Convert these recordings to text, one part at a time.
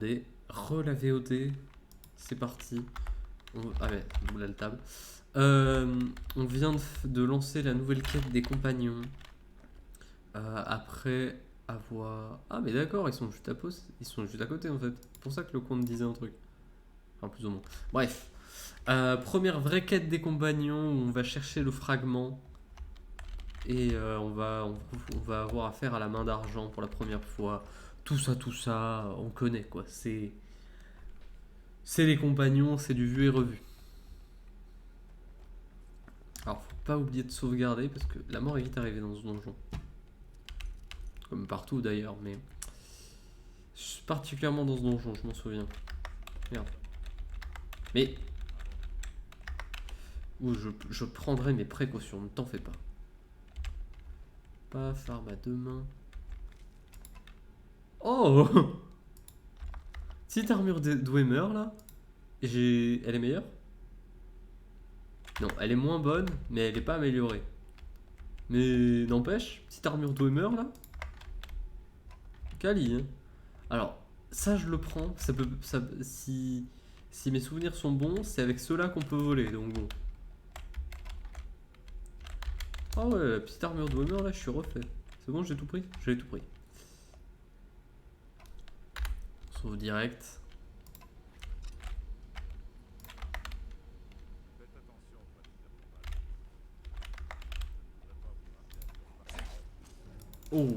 La VOD, c'est parti. Ah ouais, voilà le table. On vient de lancer la nouvelle quête des compagnons. Après avoir... Ah mais d'accord, ils sont juste à pause. Ils sont juste à côté en fait. C'est pour ça que le compte disait un truc. Enfin plus ou moins. Bref. Première vraie quête des compagnons où on va chercher le fragment. Et on va avoir affaire à la main d'argent pour la première fois. Tout ça, on connaît quoi. C'est les compagnons, c'est du vu et revu. Alors, faut pas oublier de sauvegarder parce que la mort est vite arrivée dans ce donjon. Comme partout d'ailleurs, mais particulièrement dans ce donjon, je m'en souviens. Merde. Mais où je prendrai mes précautions, ne t'en fais pas. Paf, arme à deux mains. Oh Petite armure de Dwemer là. Elle est meilleure? Non, elle est moins bonne, mais elle est pas améliorée. Mais n'empêche, petite armure Dwemer là. Quali, hein. Alors, ça je le prends. Si mes souvenirs sont bons, c'est avec ceux-là qu'on peut voler, donc bon. Ah ouais, la petite armure de Homer là, je suis refait. C'est bon, j'ai tout pris? J'ai tout pris. Sauve direct. Oh.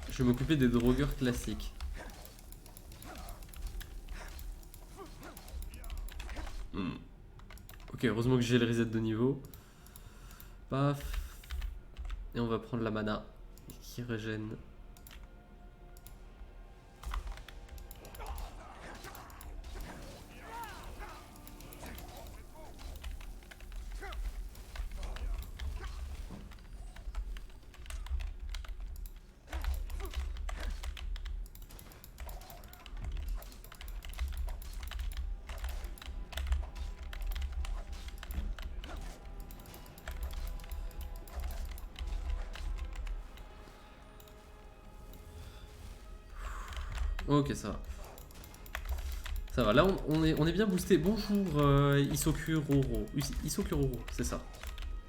Je vais m'occuper des drogueurs classiques. Ok, heureusement que j'ai le reset de niveau. Paf. Et on va prendre la mana qui régène. Ok, ça va. Ça va, là on est bien boosté. Bonjour Isokuroro. Isokuroro, c'est ça.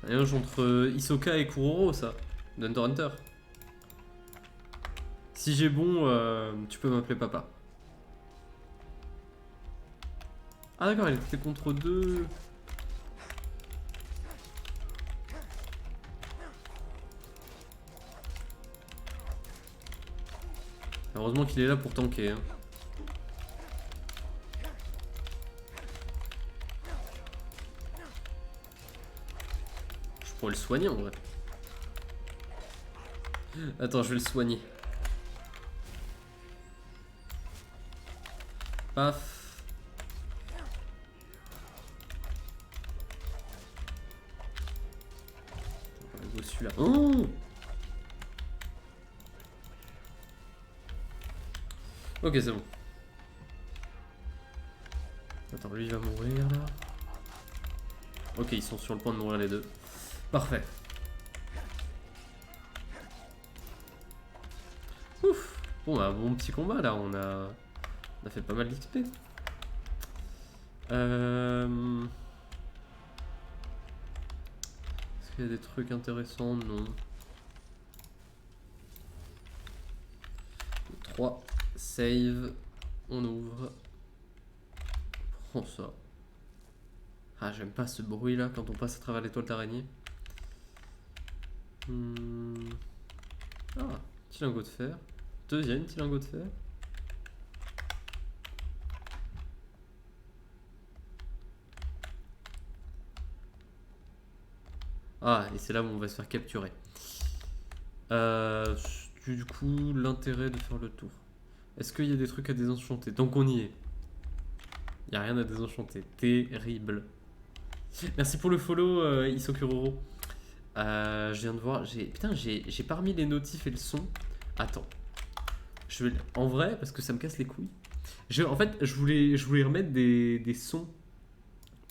Un mélange entre Isoka et Kuroro, ça. d'Hunter x Hunter. Si j'ai bon, tu peux m'appeler papa. Ah d'accord, il était contre deux. Heureusement qu'il est là pour tanker. Hein. Je pourrais le soigner en vrai. Attends, je vais le soigner. Paf. On va celui-là. Oh, ok, c'est bon. Attends, lui il va mourir là. Ok, ils sont sur le point de mourir les deux. Parfait. Ouf. Bon bah bon petit combat là, on a fait pas mal d'XP. Est-ce qu'il y a des trucs intéressants? Non. 3, save, on ouvre. Prends ça. Ah, j'aime pas ce bruit là quand on passe à travers les toiles d'araignée. Ah, petit lingot de fer. Deuxième petit lingot de fer. Ah, et c'est là où on va se faire capturer. Du coup, l'intérêt de faire le tour. Est-ce qu'il y a des trucs à désenchanter? Donc on y est. Il n'y a rien à désenchanter. Terrible. Merci pour le follow, Isokuroro. Je viens de voir. Putain, j'ai pas remis les notifs et le son. Attends. Je vais... En vrai, parce que ça me casse les couilles. En fait, je voulais remettre des sons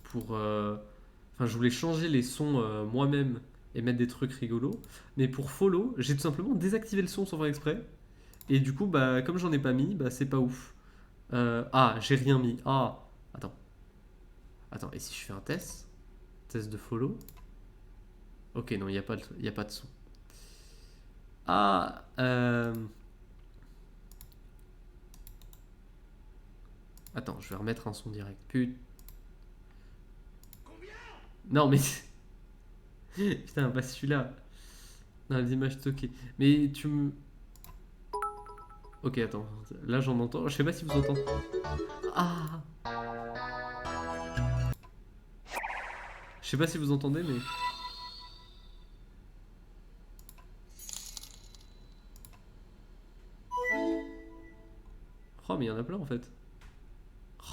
pour. Enfin, je voulais changer les sons moi-même et mettre des trucs rigolos. Mais pour follow, j'ai tout simplement désactivé le son sans faire exprès. Et du coup, bah, comme j'en ai pas mis, bah, c'est pas ouf. Ah, j'ai rien mis. Ah, attends. Attends, et si je fais un test? Test de follow? Ok, non, il n'y a, y a pas de son. Ah, attends, je vais remettre un son direct. Non, mais. Putain, pas celui-là. Dans les images stockées. Mais tu me. Ok, attends. Là, j'en entends. Je sais pas si vous entendez. Ah! Je sais pas si vous entendez, mais. Oh, mais il y en a plein en fait.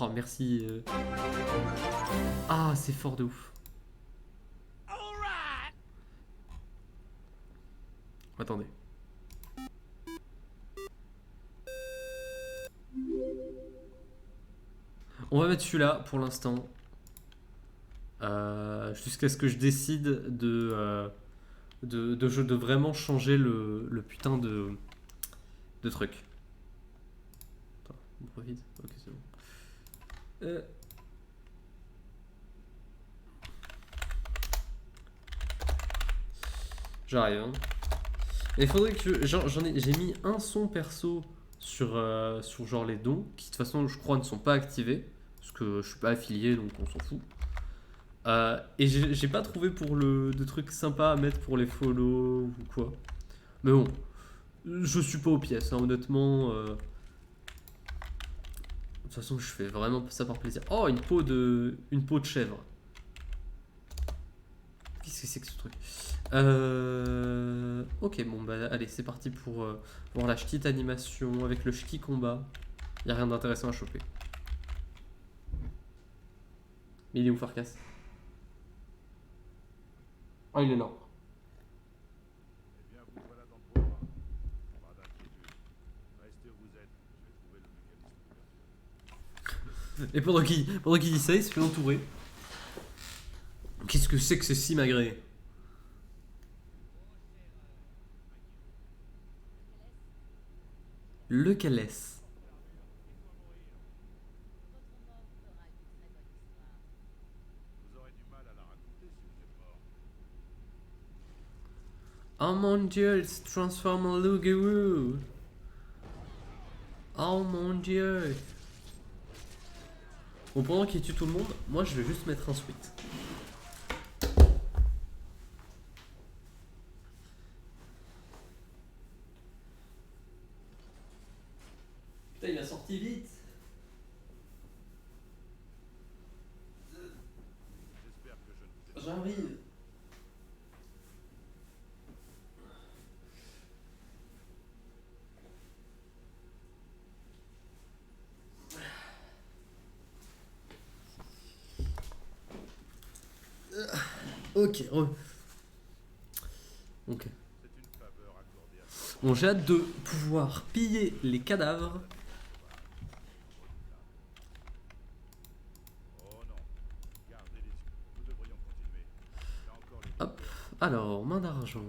Oh, merci. Ah, c'est fort de ouf. Attendez. On va mettre celui-là pour l'instant. Jusqu'à ce que je décide de vraiment changer le putain de truc. Attends, on profite. Ok, c'est bon. J'arrive. Hein. Mais il faudrait que j'ai mis un son perso sur genre les dons qui de toute façon je crois ne sont pas activés parce que je suis pas affilié donc on s'en fout. Et j'ai pas trouvé pour de trucs sympas à mettre pour les follow ou quoi. Mais bon, je suis pas aux pièces, hein, honnêtement. De toute façon, je fais vraiment ça par plaisir. Oh, une peau de chèvre. Qu'est-ce que c'est que ce truc? Ok, bon, bah allez, c'est parti pour voir la petite animation avec le ch'ti combat. Y a rien d'intéressant à choper. Mais il est où, Farkas? Ah, il est là. Eh bien, vous voilà dans le programme. Pas d'inquiétude. Restez où vous êtes. Je vais trouver le mécanisme d'ouverture. Et pendant qu'il dit ça, il se fait entourer. Qu'est-ce que c'est que ce simagré? Lequel est-ce? Vous aurez du mal à la raconter si vous êtes mort. Oh mon dieu, il se transforme en loup-garou. Oh mon dieu. Bon, pendant qu'il tue tout le monde, moi je vais juste mettre un sweat. Putain, il a sorti vite. J'espère que je ne vous ai pas. J'arrive. Ok, ok. C'est une faveur accordée à vous. Bon, j'ai hâte de pouvoir piller les cadavres. Oh non. Gardez les yeux. Nous devrions continuer. Il y a encore les Hop, alors, main d'argent.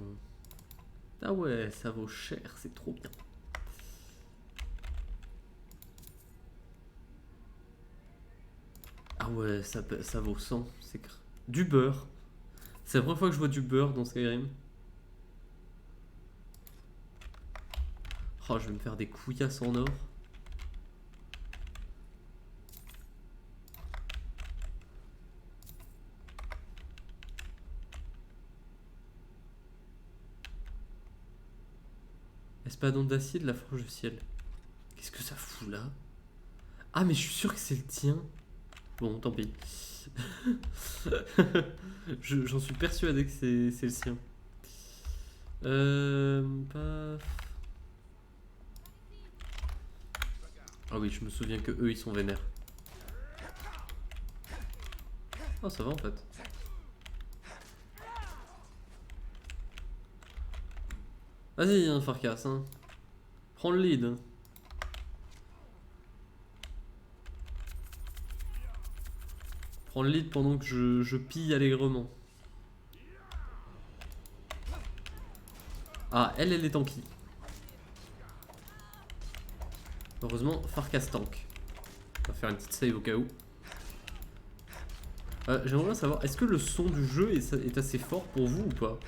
Ah ouais, ça vaut cher, c'est trop bien. Ah ouais, ça vaut 100, c'est du beurre. C'est la première fois que je vois du beurre dans Skyrim. Oh, je vais me faire des couillasses en or. Espadon d'acier de la forge du ciel. Qu'est-ce que ça fout là? Ah, mais je suis sûr que c'est le tien. Bon, tant pis. J'en suis persuadé que c'est le sien. Paf. Ah oui, je me souviens que eux ils sont vénères. Oh, ça va en fait. Vas-y, hein, Farkas, hein. Prends le lead. Hein. Prends le lead pendant que je pille allègrement. Ah, elle est tanky. Heureusement, Farkas tank. On va faire une petite save au cas où. J'aimerais bien savoir, est-ce que le son du jeu est assez fort pour vous ou pas?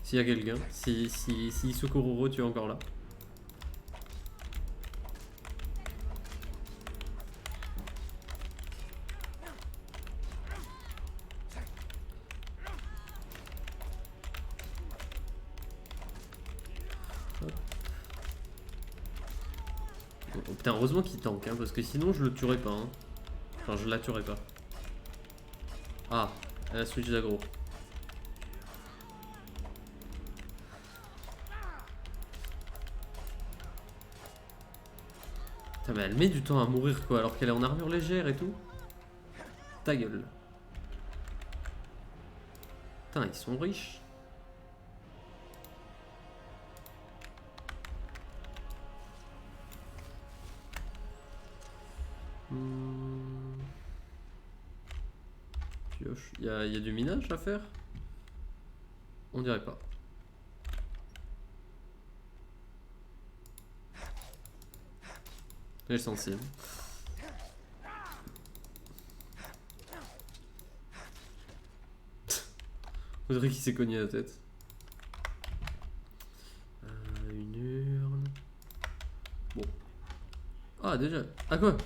S'il y a quelqu'un, si Sokororo tu es encore là. Oh, putain, heureusement qu'il tank, hein, parce que sinon je le tuerais pas. Hein. Enfin, je la tuerais pas. Ah, elle a switch d'aggro. Putain, mais elle met du temps à mourir quoi, alors qu'elle est en armure légère et tout. Ta gueule. Putain, ils sont riches. Pioche. Il y a du minage à faire? On dirait pas. J'ai le sensible. On dirait qu'il s'est cogné la tête. Une urne. Bon. Ah, déjà. Ah, quoi?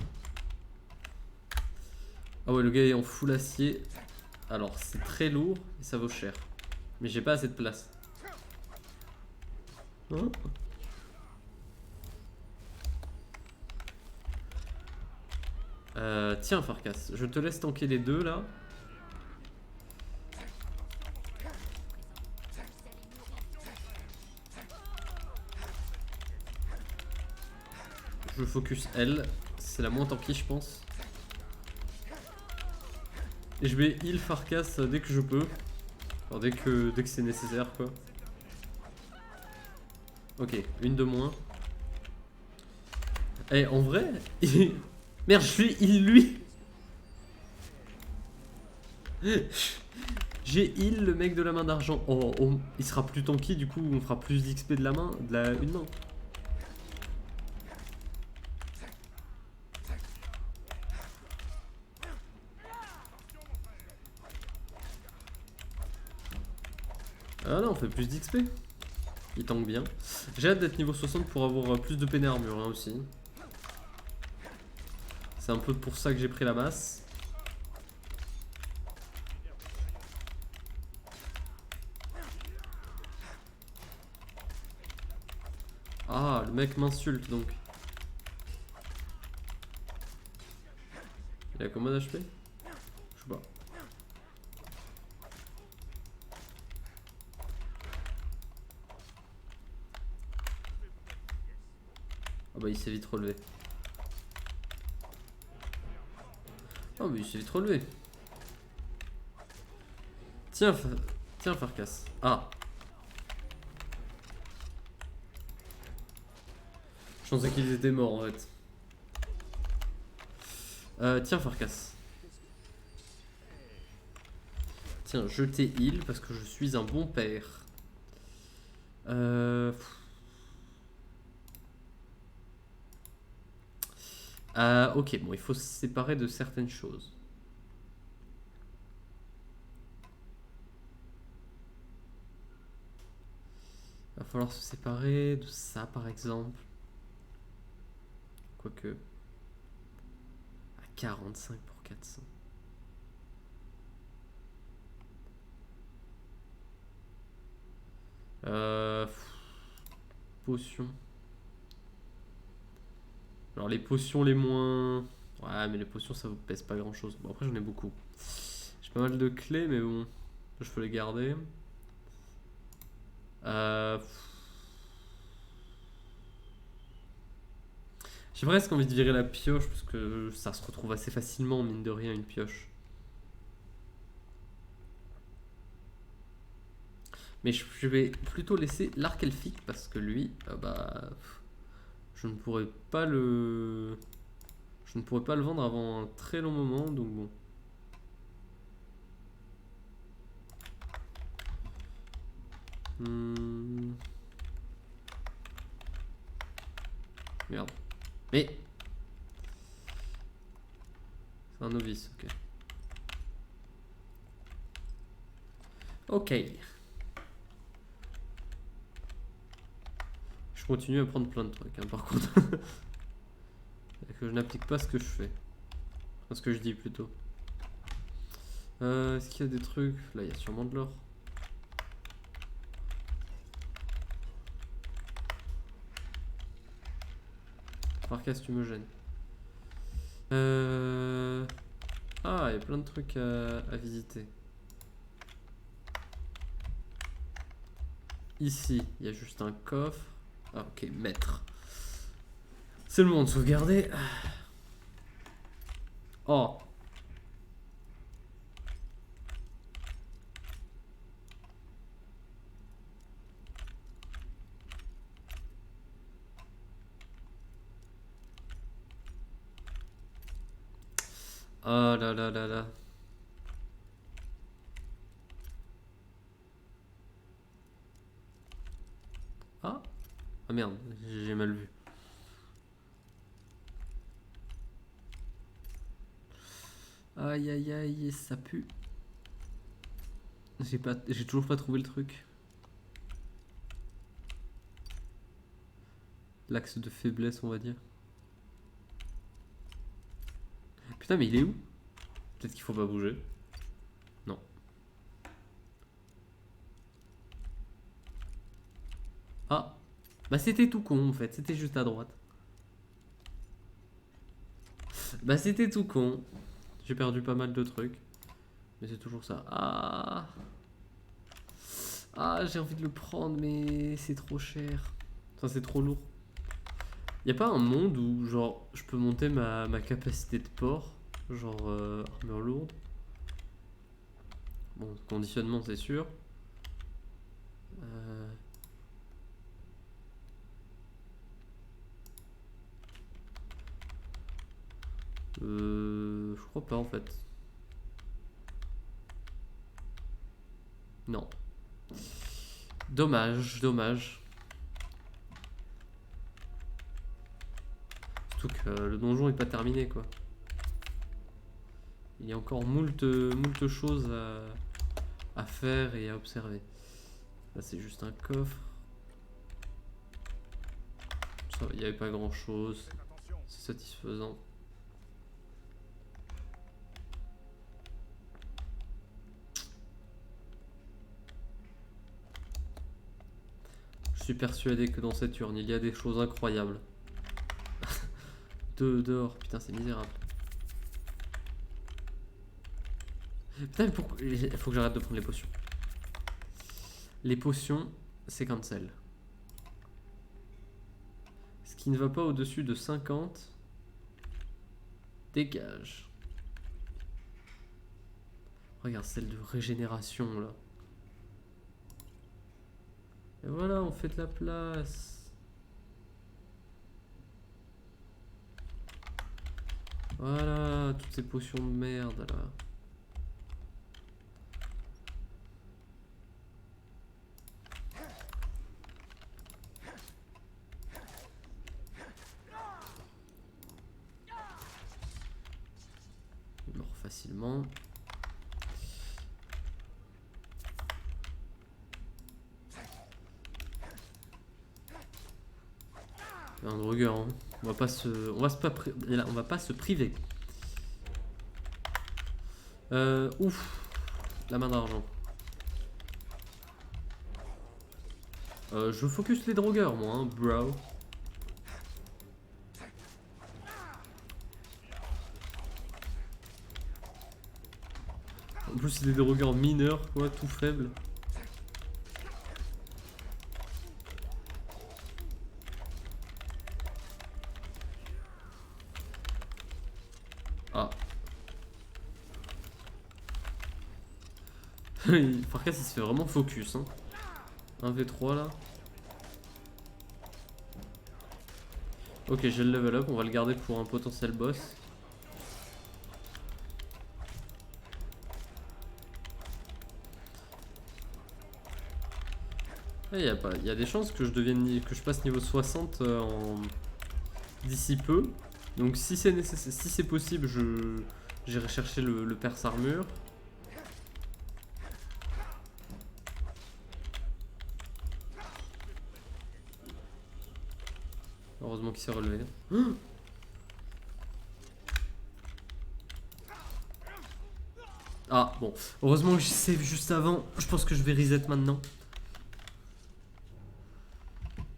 Ah, ouais, le gars est en full acier. Alors, c'est très lourd et ça vaut cher. Mais j'ai pas assez de place. Hein? Tiens, Farkas, je te laisse tanker les deux là. Je focus elle, c'est la moins tanky je pense. Et je vais heal Farkas dès que je peux. Alors dès que c'est nécessaire quoi. Ok, une de moins. Eh, en vrai, merde, je suis heal lui. J'ai heal le mec de la main d'argent. Oh, il sera plus tanky, du coup on fera plus d'XP de la main, une main. Ah non, on fait plus d'XP. Il tank bien. J'ai hâte d'être niveau 60 pour avoir plus de peine et armure hein, aussi. C'est un peu pour ça que j'ai pris la masse. Ah, le mec m'insulte donc. Il a combien d'HP? Je sais pas. Ah bah il s'est vite relevé. Ah mais il s'est vite relevé. Tiens, tiens Farkas. Ah. Je pensais qu'ils étaient morts en fait. Tiens Farkas. Tiens, je t'ai heal parce que je suis un bon père. Ok, bon, il faut se séparer de certaines choses. Il va falloir se séparer de ça par exemple. Quoique. À 45 pour 400. Potions. Alors les potions les moins... Ouais mais les potions ça vous pèse pas grand chose. Bon après j'en ai beaucoup. J'ai pas mal de clés mais bon. Je peux les garder. J'ai presque envie de virer la pioche parce que ça se retrouve assez facilement mine de rien une pioche. Mais je vais plutôt laisser l'arc elfique parce que lui, bah, je ne pourrais pas le vendre avant un très long moment, donc bon. Merde. Mais... C'est un novice, ok. Ok. Je continue à prendre plein de trucs, hein, par contre. Et que je n'applique pas ce que je fais. Enfin, ce que je dis plutôt. Est-ce qu'il y a des trucs? Là, il y a sûrement de l'or. Par cas, si tu me gênes. Ah, il y a plein de trucs à visiter. Ici, il y a juste un coffre. Ah, ok, maître. C'est le moment de sauvegarder. Oh. Oh là là là là. Ah. Ah merde, j'ai mal vu. Aïe aïe aïe, ça pue. J'ai toujours pas trouvé le truc. L'axe de faiblesse, on va dire. Putain, mais il est où? Peut-être qu'il faut pas bouger. Non. Ah. Bah c'était tout con en fait, c'était juste à droite. Bah c'était tout con. J'ai perdu pas mal de trucs. Mais c'est toujours ça. Ah. Ah, j'ai envie de le prendre, mais c'est trop cher. Enfin, c'est trop lourd. Y a pas un monde où, genre, je peux monter ma capacité de port? Genre, armure lourde. Bon, conditionnement, c'est sûr. Je crois pas en fait. Non. Dommage, dommage. Surtout que le donjon est pas terminé quoi. Il y a encore moult choses à faire et à observer. Là c'est juste un coffre. Ça, il n'y avait pas grand chose. C'est satisfaisant. Je suis persuadé que dans cette urne, il y a des choses incroyables. Dehors, putain, c'est misérable. Putain, mais pourquoi... Il faut que j'arrête de prendre les potions. Les potions, c'est cancel. Ce qui ne va pas au-dessus de 50, dégage. Regarde celle de régénération là. Et voilà, on fait de la place. Voilà, toutes ces potions de merde là. Il meurt facilement. Un drogueur, hein. On va pas se priver. Ouf, la main d'argent. Je focus les drogueurs, moi, hein, bro. En plus, c'est des drogueurs mineurs, quoi, tout faibles. Ah. Farkas, il se fait vraiment focus, hein. 1v3 là. Ok, j'ai le level up, on va le garder pour un potentiel boss. Il y a des chances que je passe niveau 60 d'ici peu. Donc si c'est nécessaire, si c'est possible, j'irai chercher le perce armure. Heureusement qu'il s'est relevé. Ah bon, heureusement que j'ai save juste avant. Je pense que je vais reset maintenant.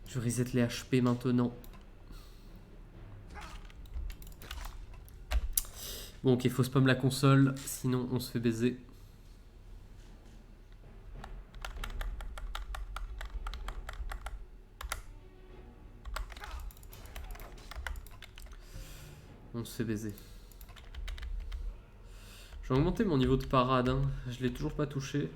Je reset les HP maintenant. Bon ok, faut spam la console, sinon on se fait baiser. On se fait baiser. Je vais augmenter mon niveau de parade, hein. Je l'ai toujours pas touché.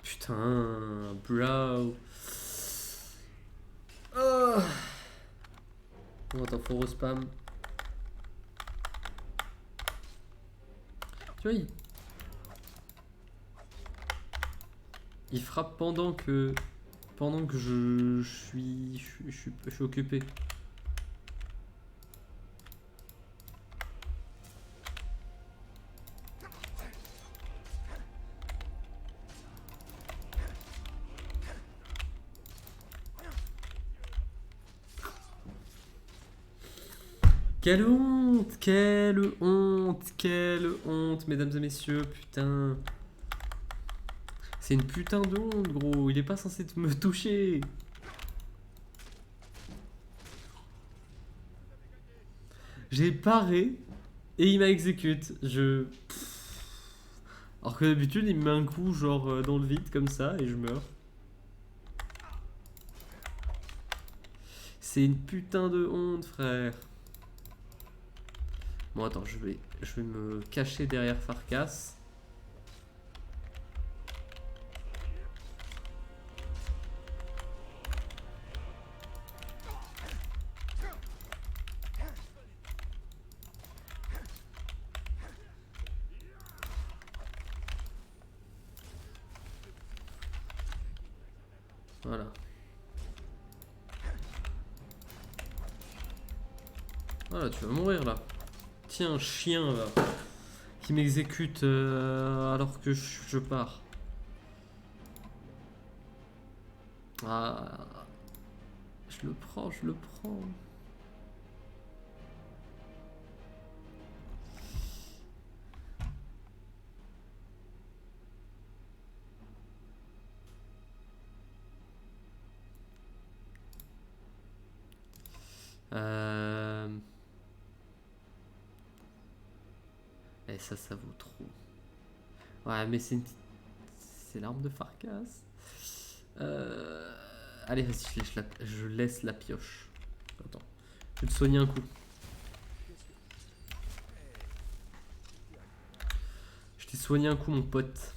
Putain, bro. Oh. Bon, attends, faut respam. Tu vois, il frappe pendant que je suis occupé. Quelle honte, quelle honte, quelle honte, mesdames et messieurs, putain. C'est une putain de honte, gros. Il est pas censé me toucher. J'ai paré et il m'a exécute. Alors que d'habitude, il me met un coup genre dans le vide comme ça et je meurs. C'est une putain de honte, frère. Bon, attends, je vais me cacher derrière Farkas. Voilà. Voilà, tu vas mourir là. Tiens, chien là. Qui m'exécute alors que je pars. Ah. Je le prends, je le prends. Et ça vaut trop. Ouais, mais c'est l'arme de Farkas. Allez, vas-y, je laisse la pioche. Attends, je vais te soigner un coup. Je t'ai soigné un coup, mon pote.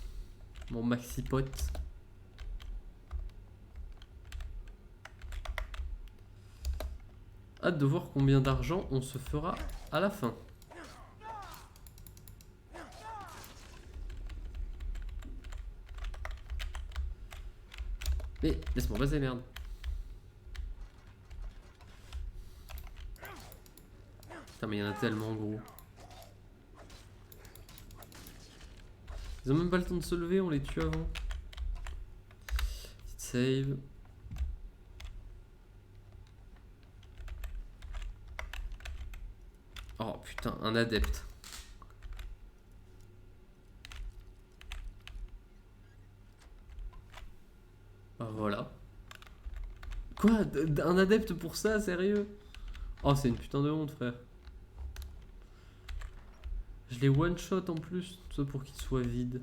Mon maxi pote. Hâte de voir combien d'argent on se fera à la fin. Mais laisse-moi passer, merde. Putain, mais il y en a tellement, gros. Ils ont même pas le temps de se lever, on les tue avant. Petite save. Oh putain, un adepte. Ah, voilà. Quoi? Un adepte pour ça, sérieux? Oh, c'est une putain de honte, frère. Je l'ai one shot en plus, tout ça pour qu'il soit vide.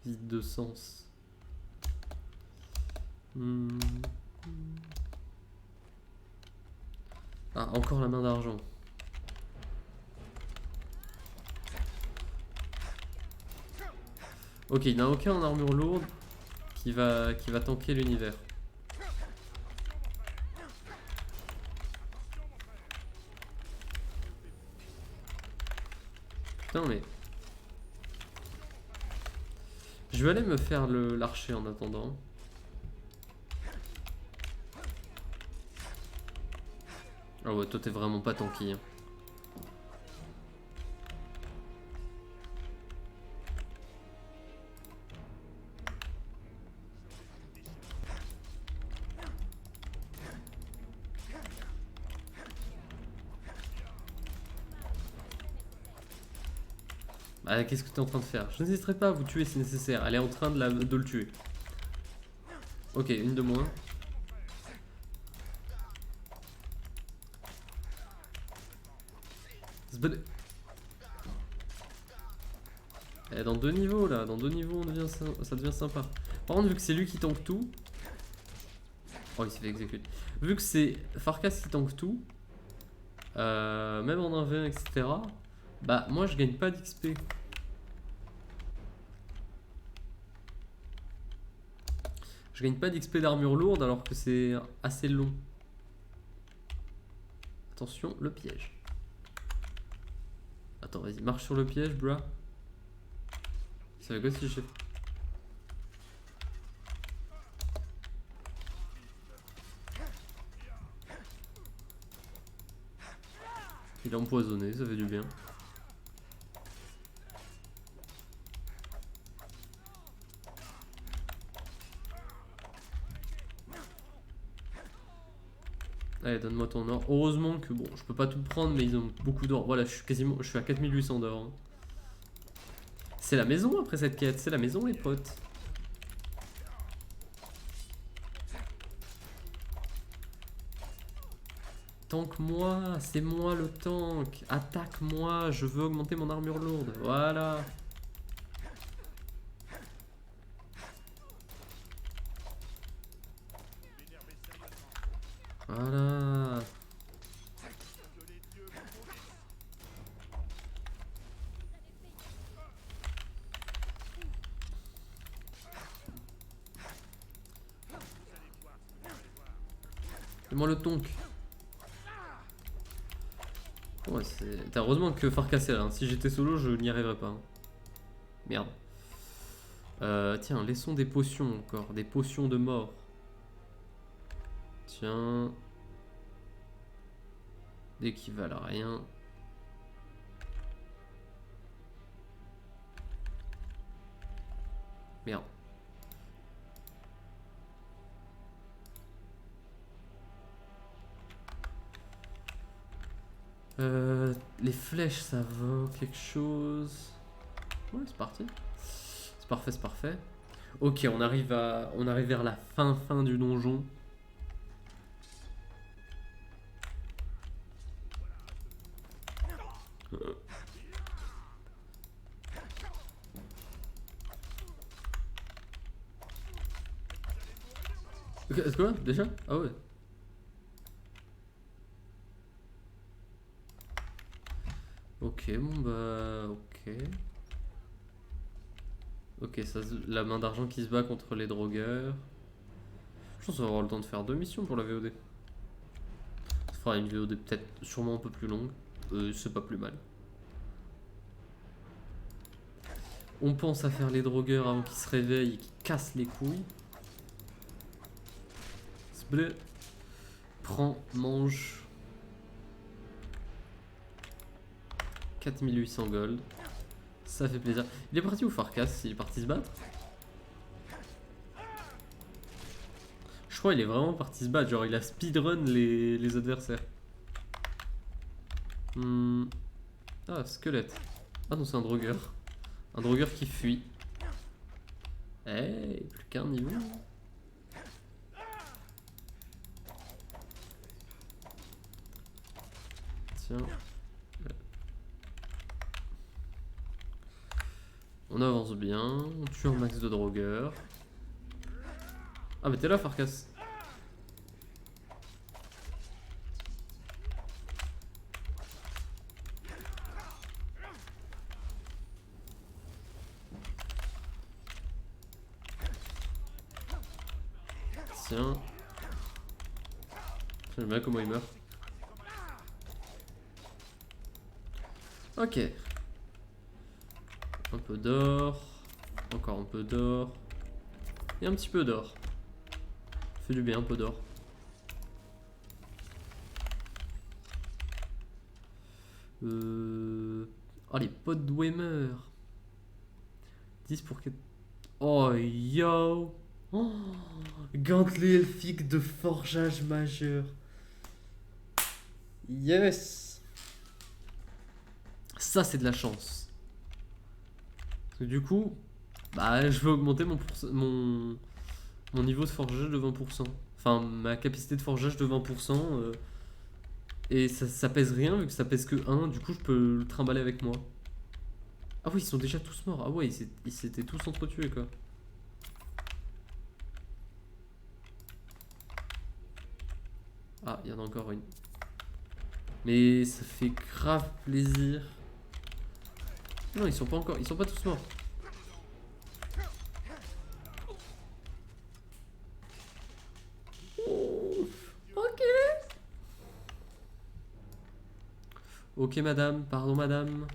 Vide de sens. Ah, encore la main d'argent. Ok, il n'a aucun en armure lourde qui va tanker l'univers. Putain mais... Je vais aller me faire l'archer en attendant. Ah ouais, toi t'es vraiment pas tanky. Hein. Ah, qu'est-ce que tu es en train de faire? Je n'hésiterai pas à vous tuer si nécessaire. Elle est en train de le tuer. Ok, une de moins. Eh, dans 2 niveaux là, dans 2 niveaux ça devient sympa. Par contre, vu que c'est lui qui tank tout. Oh, il s'est fait exécuter. Vu que c'est Farkas qui tank tout, même en 1v1, etc. Bah, moi je gagne pas d'XP. Je gagne pas d'XP d'armure lourde alors que c'est assez long. Attention, le piège. Attends, vas-y, marche sur le piège, bruh. Ça fait quoi si je... Il est empoisonné, ça fait du bien. Allez, donne-moi ton or. Heureusement que bon, je peux pas tout prendre, mais ils ont beaucoup d'or. Voilà, je suis à 4800 d'or. Hein. C'est la maison après cette quête, c'est la maison les potes. Tank-moi, c'est moi le tank. Attaque-moi, je veux augmenter mon armure lourde. Voilà. Voilà. Fais-moi le tonk. Ouais, t'as heureusement que Farkas est là. Hein. Si j'étais solo, je n'y arriverais pas. Hein. Merde. Tiens, laissons des potions encore. Des potions de mort. Tiens. Dès qu'ils valent rien. Merde. Les flèches, ça vaut quelque chose. Ouais, c'est parti. C'est parfait, c'est parfait. Ok, on arrive vers la fin du donjon. Est-ce que quoi déjà? Ah ouais. Ok, bon bah... Ok. Ok, ça, la main d'argent qui se bat contre les drogueurs. Je pense qu'on va avoir le temps de faire 2 missions pour la VOD. Ça fera une VOD peut-être sûrement un peu plus longue. C'est pas plus mal. On pense à faire les drogueurs avant qu'ils se réveillent et qu'ils cassent les couilles. Bleu. Prends, mange. 4800 gold. Ça fait plaisir. Il est parti où Farkas? Il est parti se battre? Je crois qu'il est vraiment parti se battre. Genre il a speedrun les adversaires. Ah, squelette. Ah non, c'est un drogueur. Un drogueur qui fuit. Hey, plus qu'un niveau. Tiens. On avance bien. On tue un max de drogueurs. Ah, mais t'es là, Farkas. Tiens. J'aime bien comment il meurt. Ok. Un peu d'or. Encore un peu d'or. Et un petit peu d'or. Fait du bien, un peu d'or. Oh, les potes de Weimer. 10 pour 4. Oh, yo. Oh, gantelet elfique de forgeage majeur. Yes. Ça, c'est de la chance. Parce que du coup, bah, je vais augmenter mon niveau de forgeage de 20%. Enfin, ma capacité de forgeage de 20%. Et ça pèse rien, vu que ça pèse que 1. Du coup, je peux le trimballer avec moi. Ah oui, ils sont déjà tous morts. Ah ouais, ils s'étaient tous entretués, quoi. Ah, il y en a encore une. Mais ça fait grave plaisir. Non, ils sont pas encore. Ils sont pas tous morts. Oh, ok. Ok, madame. Pardon, madame.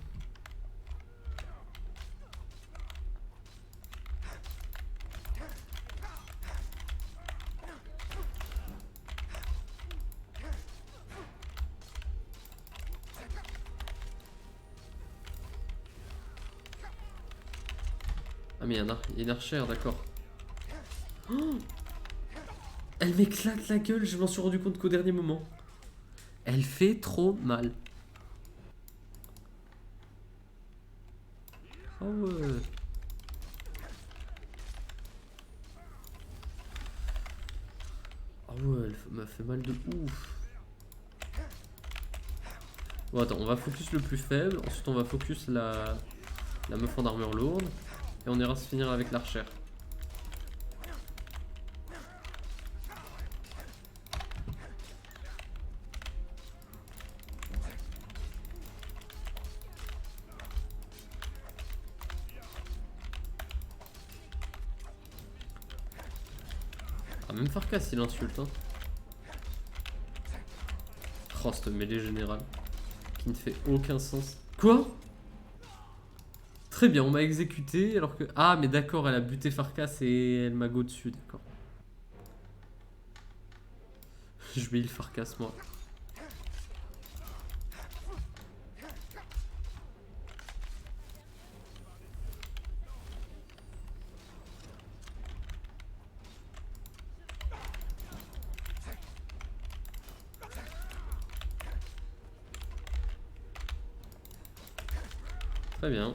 Ah, mais il y a une archère, d'accord. Oh, elle m'éclate la gueule, je m'en suis rendu compte qu'au dernier moment. Elle fait trop mal. Ah ouais. Ah ouais, elle m'a fait mal de ouf. Bon, attends, on va focus le plus faible. Ensuite, on va focus la meuf en armure lourde. Et on ira se finir avec l'archère. Ah, même Farkas il insulte, hein. Oh, cette mêlée générale. Qui ne fait aucun sens. Quoi? Très bien, on m'a exécuté alors que... Ah, mais d'accord, elle a buté Farkas et elle m'a go dessus, d'accord. Je vais heal Farkas, moi. Très bien.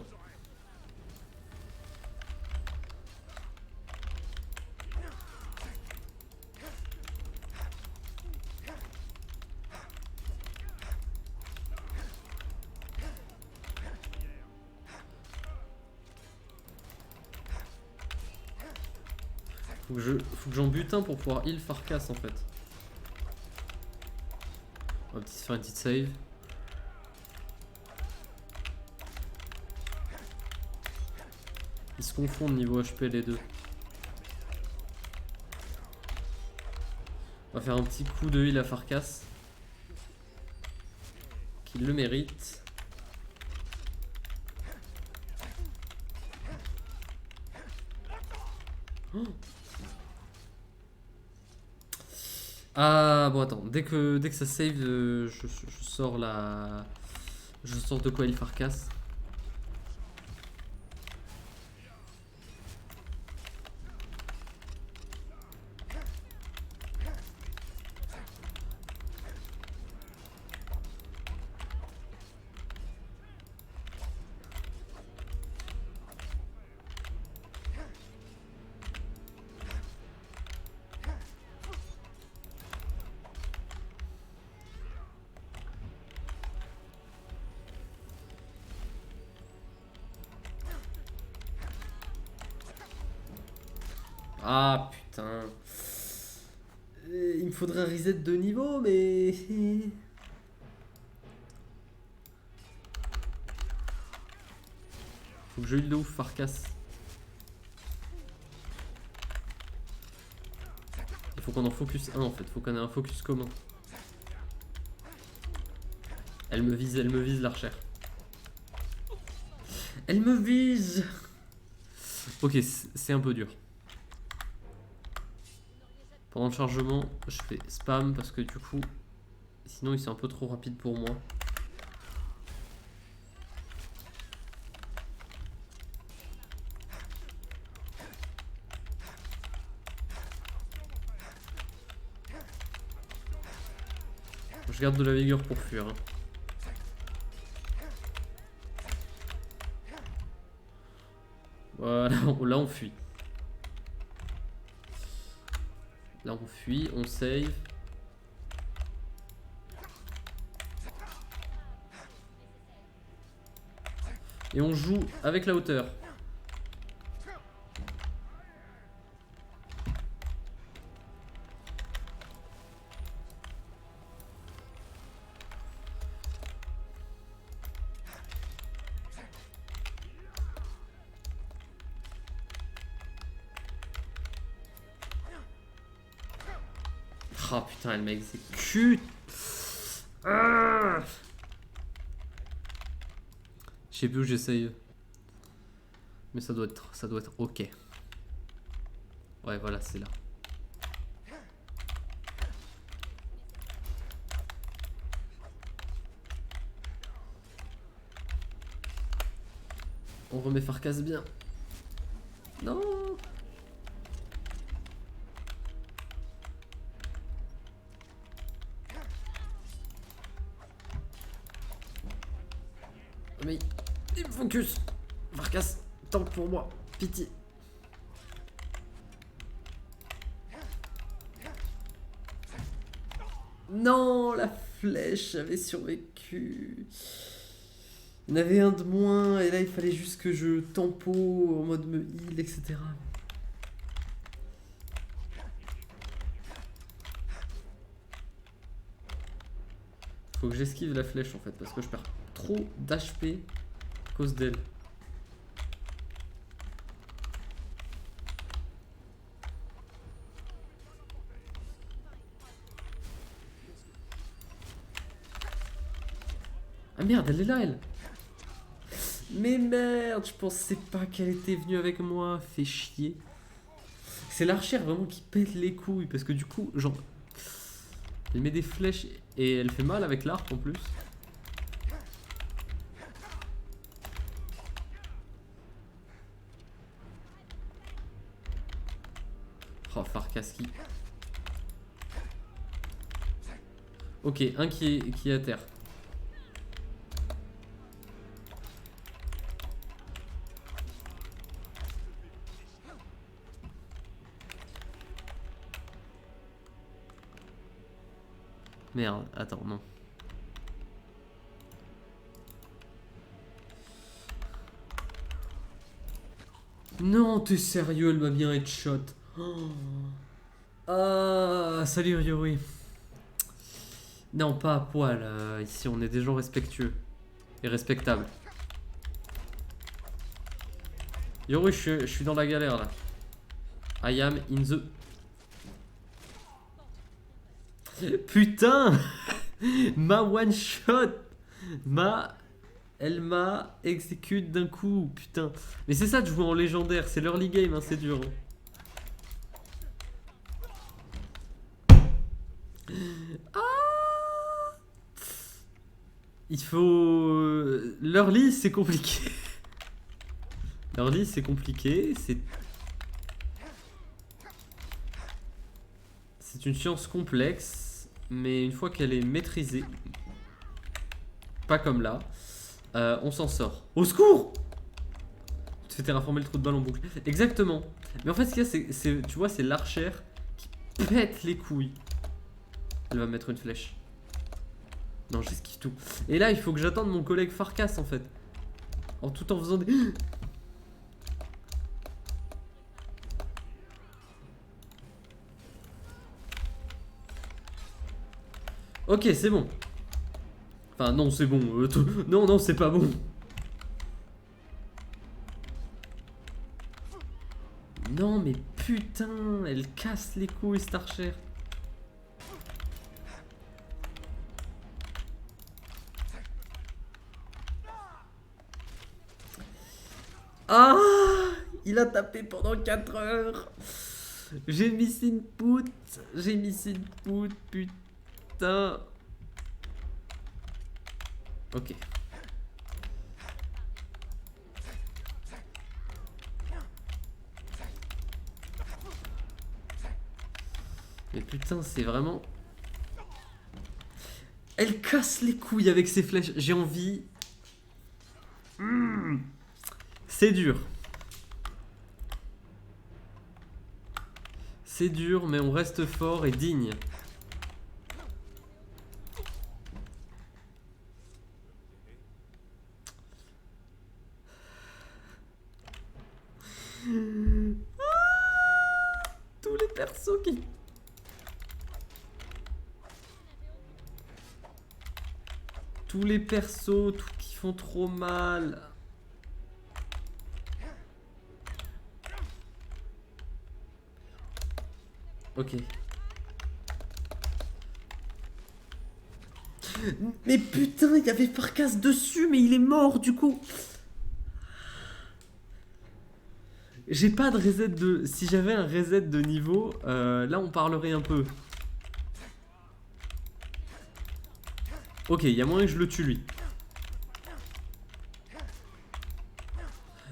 Faut que j'en bute un pour pouvoir heal Farkas en fait. On va se faire une petite save. Ils se confondent niveau HP les deux. On va faire un petit coup de heal à Farkas. Qu'il le mérite. Oh. Ah bon attends, dès que ça save, je sors la... Je sors de quoi heal Farkas. Ah putain. Il me faudrait reset de niveau, mais... Faut que je heal de ouf Farkas. Il faut qu'on en focus un en fait, faut qu'on ait un focus commun. Elle me vise l'archère. Elle me vise. Ok, c'est un peu dur. Pendant le chargement, je fais spam parce que du coup, sinon il c'est un peu trop rapide pour moi. Je garde de la vigueur pour fuir. Hein. Voilà, là on fuit. Là on fuit, on save. Et on joue avec la hauteur. Ah putain, elle m'exécute. Ah, je sais plus où j'essaye. Mais ça doit être ok. Ouais, voilà, c'est là. On remet Farkas bien. Non. Mais il me focus. Farkas, tank pour moi. Pitié. Non, la flèche avait survécu. Il y en avait un de moins et là il fallait juste que je tempo en mode me heal, etc. Faut que j'esquive la flèche en fait parce que je perds trop d'HP à cause d'elle. Ah merde, elle est là elle. Mais merde, je pensais pas qu'elle était venue avec moi, fait chier. C'est l'archère vraiment qui pète les couilles parce que du coup, genre, elle met des flèches et elle fait mal avec l'arc en plus. Oh, Farkaski. Ok, un qui est à terre. Merde, attends, non. Non, t'es sérieux, elle m'a bien headshot. Oh. Ah, salut Ryori. Non, pas à poil. Ici, on est des gens respectueux et respectables. Yori, je suis dans la galère là. I am in the... Putain. Ma one shot. Elle m'a exécute d'un coup. Putain. Mais c'est ça de jouer en légendaire. C'est l'early game, hein, c'est dur. Ah. Il faut... L'early, c'est compliqué. L'early, c'est compliqué. C'est une science complexe, mais une fois qu'elle est maîtrisée, pas comme là, on s'en sort. Au secours! Tu te fais terraformer le trou de balle en boucle. Exactement. Mais en fait, ce qu'il y a, tu vois, c'est l'archère qui pète les couilles. Elle va mettre une flèche. Non, j'esquive tout. Et là, il faut que j'attende mon collègue Farkas, en fait. Tout en faisant des... Ok, c'est bon. Enfin, non, c'est bon. Non, non, c'est pas bon. Non, mais putain, elle casse les couilles, cette archère. Ah, il a tapé pendant 4 heures. J'ai mis input. J'ai mis input, putain. Ok. Mais putain, c'est vraiment... Elle casse les couilles avec ses flèches. J'ai envie... C'est dur. C'est dur, mais on reste fort et digne. Tous les persos qui... Tous les persos qui font trop mal. Ok. Mais putain, il y avait Farkas dessus, mais il est mort du coup. J'ai pas de reset de... Si j'avais un reset de niveau, là on parlerait un peu. Ok, il y a moyen que je le tue lui.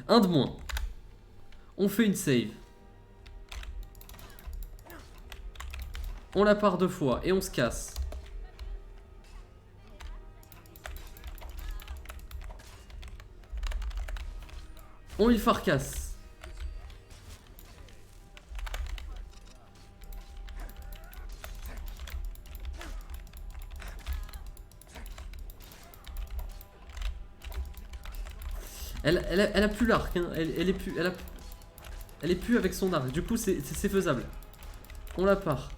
Un de moins. On fait une save. On la part 2 fois et on se casse. On il Farkas. Elle a plus l'arc, hein. Elle est plus... Elle est plus avec son arc. Du coup, c'est faisable. On la part.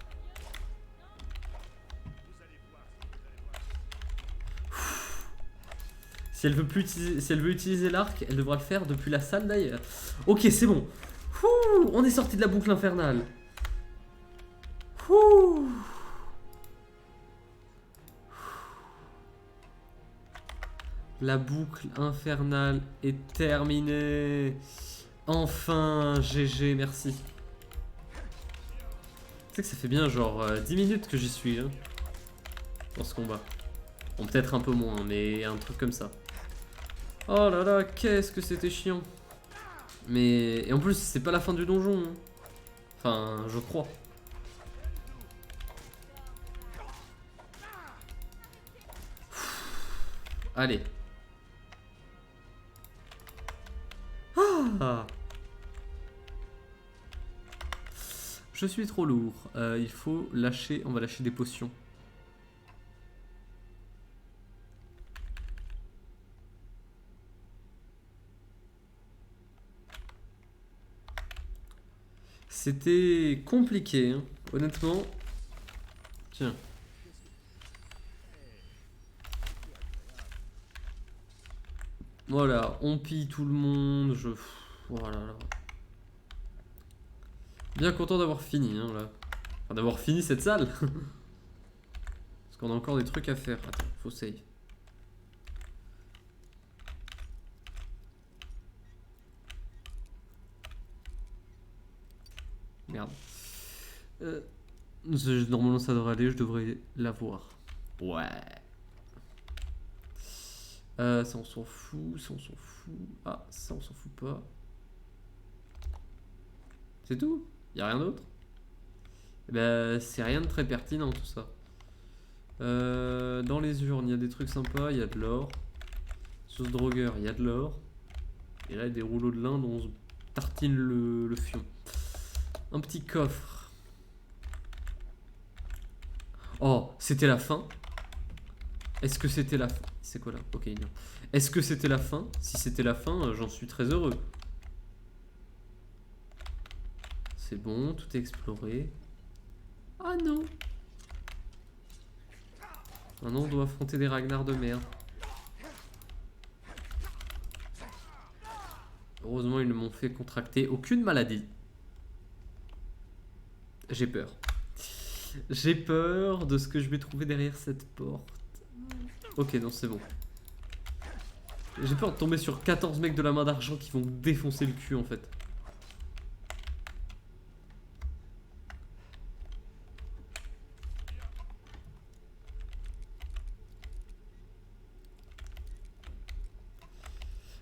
Si elle veut plus utiliser, si elle veut utiliser l'arc, elle devra le faire depuis la salle d'ailleurs. Ok, c'est bon. On est sorti de la boucle infernale. La boucle infernale est terminée. Enfin, GG, merci. Tu sais que ça fait bien genre 10 minutes que j'y suis hein, dans ce combat. Bon, peut-être un peu moins, mais un truc comme ça. Oh là là, qu'est-ce que c'était chiant. Mais... Et en plus, c'est pas la fin du donjon. Hein. Enfin, je crois. Allez. Ah. Je suis trop lourd. Il faut lâcher... On va lâcher des potions. C'était compliqué, hein. Honnêtement. Tiens. Voilà, on pille tout le monde. Voilà. Bien content d'avoir fini, hein, là. Enfin, d'avoir fini cette salle. Parce qu'on a encore des trucs à faire. Attends, faut save. Merde. Normalement ça devrait aller, je devrais l'avoir. Ouais. Ça on s'en fout, ça on s'en fout. Ah, ça on s'en fout pas. C'est tout? Y'a rien d'autre? Eh ben, c'est rien de très pertinent tout ça. Dans les urnes, il y a des trucs sympas, il y a de l'or. Sauce drogueur, il y a de l'or. Et là, il y a des rouleaux de lin dont on se tartine le fion. Un petit coffre. Oh, c'était la fin. Est-ce que c'était la fin? C'est quoi là? Ok, non. Est-ce que c'était la fin? Si c'était la fin, j'en suis très heureux. C'est bon, tout est exploré. Ah non! Maintenant, on doit affronter des Ragnar de merde. Heureusement, ils ne m'ont fait contracter aucune maladie. J'ai peur. J'ai peur de ce que je vais trouver derrière cette porte. Ok, non, c'est bon. J'ai peur de tomber sur 14 mecs de la main d'argent qui vont défoncer le cul en fait.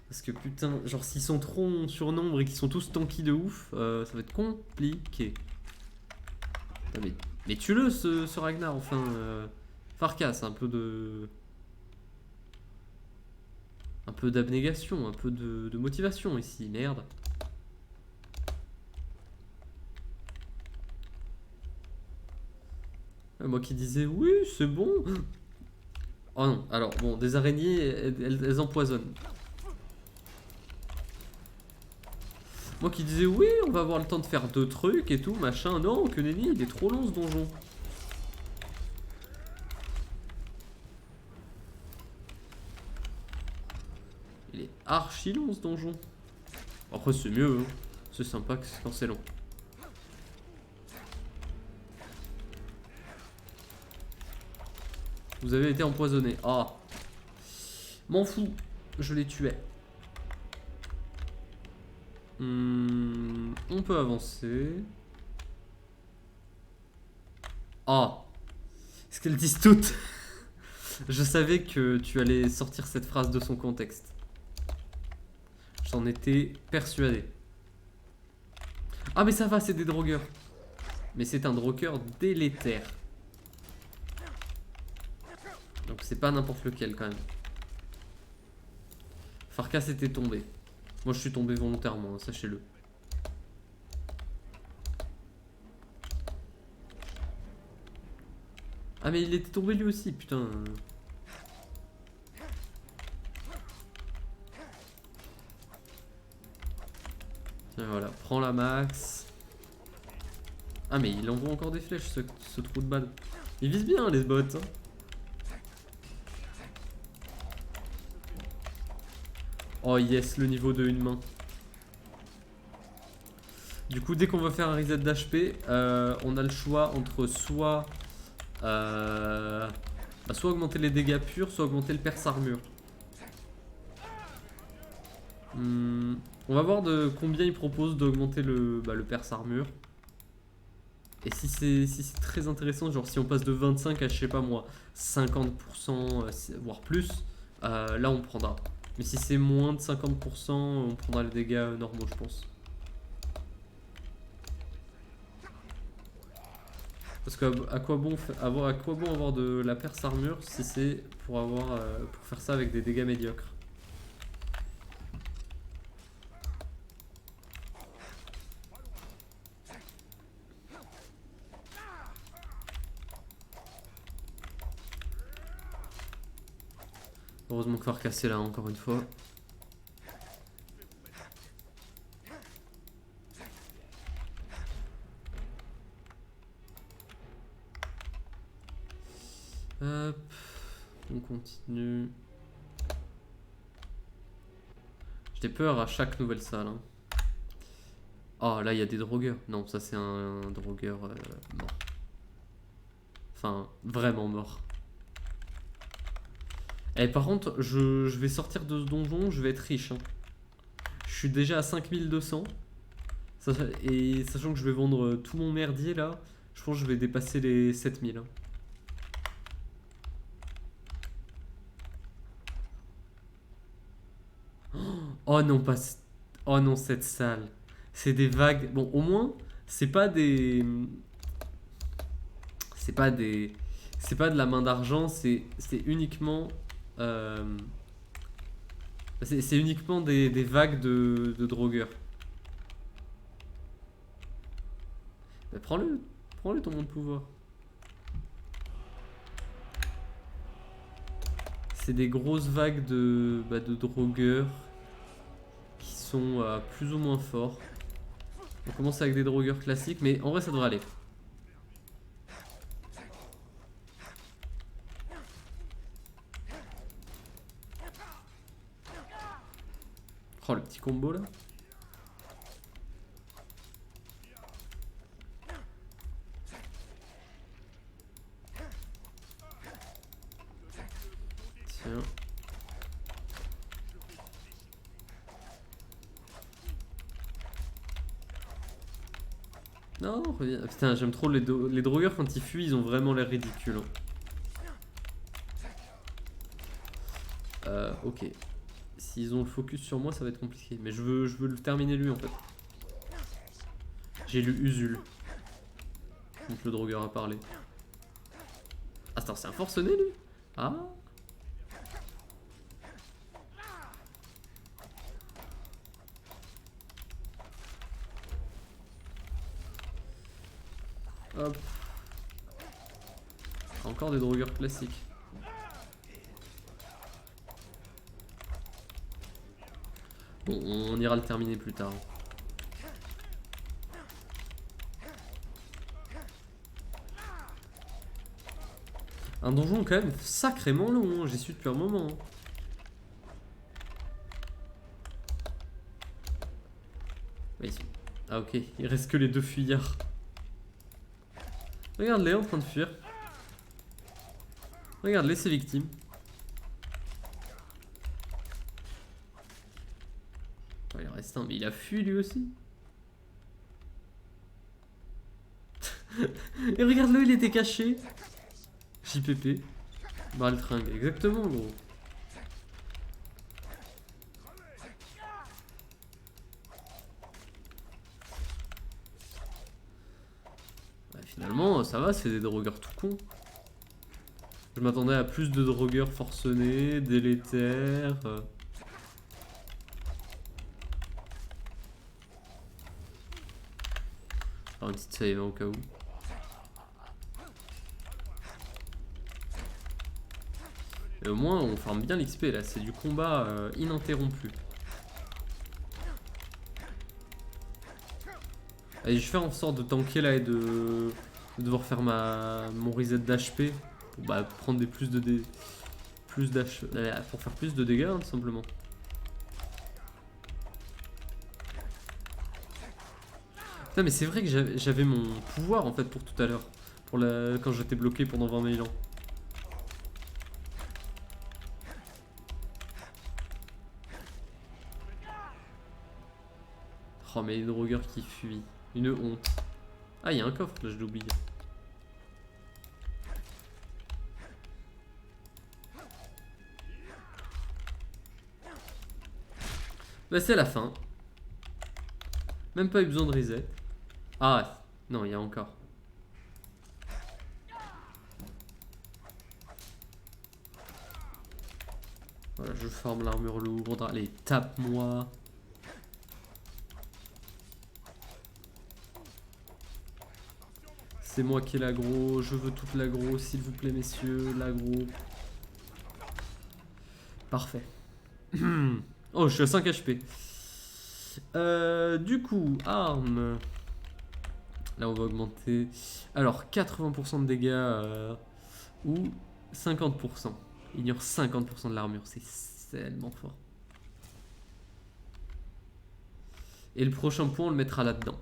Parce que putain, genre s'ils sont trop en surnombre et qu'ils sont tous tanky de ouf, ça va être compliqué. Putain, mais tue-le ce Ragnar enfin. Farkas, un peu de... Un peu d'abnégation, un peu de motivation ici, merde. Moi qui disais, oui, c'est bon. Oh non, alors bon, des araignées, elles empoisonnent. Moi qui disais, oui, on va avoir le temps de faire 2 trucs et tout, machin. Non, que nenni, il est trop long ce donjon. Il est archi long ce donjon. Après, c'est mieux, hein. C'est sympa quand c'est long. Vous avez été empoisonné. Ah. M'en fous. Je les tuais. On peut avancer. Ah. Est-ce qu'elles disent toutes? Je savais que tu allais sortir cette phrase de son contexte. J'en étais persuadé. Ah mais ça va, c'est des drogueurs. Mais c'est un drogueur délétère. Donc c'est pas n'importe lequel quand même. Farkas était tombé. Moi je suis tombé volontairement, hein, sachez-le. Ah mais il était tombé lui aussi, putain. Tiens voilà, prends la max. Ah mais il envoie encore des flèches ce trou de balle. Il vise bien les bots. Hein. Oh yes, le niveau de une main. Du coup, dès qu'on veut faire un reset d'HP, on a le choix entre soit augmenter les dégâts purs, soit augmenter le perce armure. On va voir de combien il propose d'augmenter le perce armure. Et si c'est très intéressant, genre si on passe de 25 à je sais pas moi 50% voire plus, là on prendra. Mais si c'est moins de 50%, on prendra les dégâts normaux je pense. Parce que à quoi bon avoir de la perce armure si c'est pour faire ça avec des dégâts médiocres. Heureusement que Farkas est là encore une fois. Hop, on continue. J'ai peur à chaque nouvelle salle. Hein. Oh, là il y a des drogueurs. Non, ça c'est un drogueur mort. Enfin, vraiment mort. Et par contre, je vais sortir de ce donjon, je vais être riche. Hein. Je suis déjà à 5200. Et sachant que je vais vendre tout mon merdier là, je pense que je vais dépasser les 7000. Hein. Oh non, pas... Oh non, cette salle. C'est des vagues... Bon, au moins, c'est pas des... C'est pas des... C'est pas de la main d'argent, c'est uniquement... C'est uniquement des vagues de drogueurs. Bah, prends-le ton monde de pouvoir. C'est des grosses vagues de drogueurs qui sont plus ou moins forts. On commence avec des drogueurs classiques, mais en vrai ça devrait aller. Oh le petit combo là. Tiens. Non, reviens. Putain, j'aime trop les drogueurs quand ils fuient, ils ont vraiment l'air ridicules. Ok. S'ils ont le focus sur moi, ça va être compliqué. Mais je veux le terminer lui en fait. J'ai lu Usul. Donc le drogueur a parlé. Ah, attends, c'est un forcené lui? Ah. Hop. Encore des drogueurs classiques. Bon, on ira le terminer plus tard. Un donjon quand même sacrément long, hein. J'y suis depuis un moment. Oui. Ah ok, il reste que les deux fuyards. Regarde-les en train de fuir. Regarde-les, c'est victime. Oh, il en reste un, mais il a fui lui aussi. Et regarde-le, il était caché. JPP. Baltringue, exactement gros. Bah, finalement, ça va, c'est des drogueurs tout cons. Je m'attendais à plus de drogueurs forcenés, délétères. Alors, une petite save au cas où. Et au moins, on farme bien l'XP là, c'est du combat ininterrompu. Allez, je vais faire en sorte de tanker là et de devoir faire mon reset d'HP pour prendre des plus de pour faire plus de dégâts hein, tout simplement. Non mais c'est vrai que j'avais mon pouvoir en fait pour tout à l'heure, quand j'étais bloqué pendant 20 000 ans. Oh mais les drogueurs qui fuient, une honte. Ah il y a un coffre là, je l'ai oublié. Bah c'est la fin. Même pas eu besoin de reset. Ah non, il y a encore. Voilà, je forme l'armure lourde. Allez, tape-moi. C'est moi qui ai l'aggro. Je veux toute l'aggro, s'il vous plaît, messieurs. L'aggro. Parfait. Oh, je suis à 5 HP. Du coup, arme. Là, on va augmenter. Alors, 80% de dégâts ou 50%. Il ignore 50% de l'armure. C'est tellement fort. Et le prochain point, on le mettra là-dedans.